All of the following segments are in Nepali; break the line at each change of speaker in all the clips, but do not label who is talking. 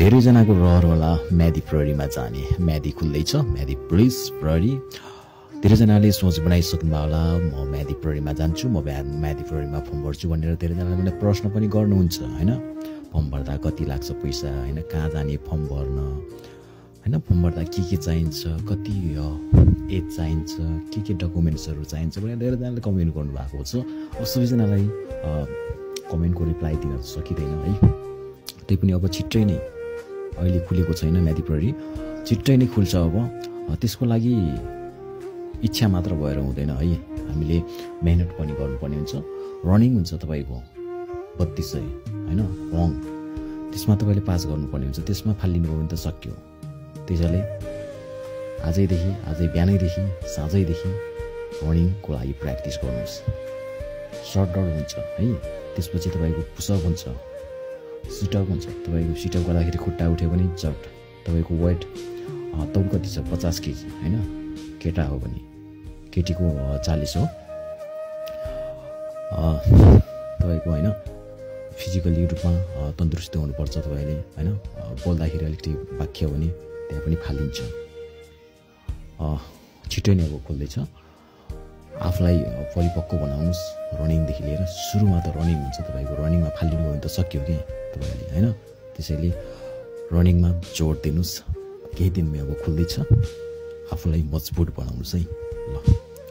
धेरैजनाको रहर होला म्यादी प्रहरीमा जाने। म्यादी खुल्दैछ, म्यादी पुलिस प्रहरी। धेरैजनाले सोच बनाइसक्नु होला म म्यादी प्रहरीमा जान्छु, म म्यादी प्रहरीमा फर्म भर्छु भनेर धेरैजनाले मलाई प्रश्न पनि गर्नुहुन्छ हैन। फर्म भर्दा कति लाग्छ पैसा हैन, कहाँ जाने फर्म भर्न हैन, फर्म भर्दा के चाहिन्छ, कति एज चाहिन्छ, के डकुमेन्ट्सहरू चाहिन्छ भनेर धेरैजनाले कमेन्ट गर्नुभएको छ। अब सबैजनालाई कमेन्टको रिप्लाई दिन सकिँदैन है। त्यही पनि अब छिट्टै नै, अहिले खुलेको छैन म्यादी प्रहरी, छिट्टै नै खुल्छ। अब त्यसको लागि इच्छा मात्र भएर हुँदैन है, हामीले मेहनत पनि गर्नुपर्ने हुन्छ। रनिङ हुन्छ तपाईँको 3200 हैन रङ, त्यसमा तपाईँले पास गर्नुपर्ने हुन्छ। त्यसमा फालिदिनुभयो भने त सक्यो। त्यसैले आजै बिहानैदेखि साँझैदेखि रनिङको लागि प्र्याक्टिस गर्नुहोस्। सर्ट डाउन हुन्छ है, त्यसपछि तपाईँको पुसअप हुन्छ, सिटअप हुन्छ। तपाईँको सिटअप गर्दाखेरि खुट्टा उठ्यो भने चट। तपाईँको वेट तौल कति छ? 50 केजी हैन, केटा हो भने, केटीको 40 हो। तपाईँको हैन फिजिकली रूपमा तन्दुरुस्त हुनुपर्छ तपाईँले हैन। बोल्दाखेरि अलिकति वाक्य भने त्यहाँ पनि फालिन्छ। छिट्टै नै अब खोल्दैछ। आफूलाई परिपक्व बनाउनुहोस् रनिङदेखि लिएर। सुरुमा त रनिङ हुन्छ तपाईँको, रनिङमा फालिनु भने त सक्यो कि तपाईँले हैन। त्यसैले रनिङमा जोड दिनुहोस्। केही दिनमै अब खुल्दैछ, आफूलाई मजबुत बनाउनुहोस् है। ल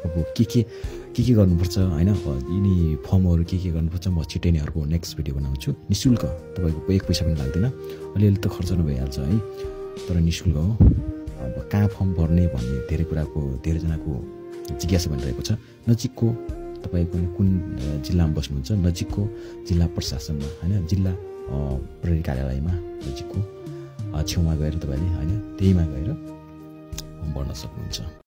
अब के गर्नुपर्छ हैन, यिनी फर्महरू के गर्नुपर्छ म छिट्टै नै अर्को नेक्स्ट भिडियो बनाउँछु। निःशुल्क, तपाईँको एक पैसा पनि लाग्दैन। अलिअलि त खर्च भइहाल्छ है, तर निःशुल्क हो। अब कहाँ फर्म भर्ने भन्ने धेरैजनाको जिज्ञासा बनिरहेको छ। नजिकको तपाईँको कुन जिल्लामा बस्नुहुन्छ, नजिकको जिल्ला प्रशासनमा हैन, जिल्ला प्रहरी कार्यालयमा नजिकको छेउमा गएर तपाईँले हैन, त्यहीमा गएर फर्म भर्न सक्नुहुन्छ।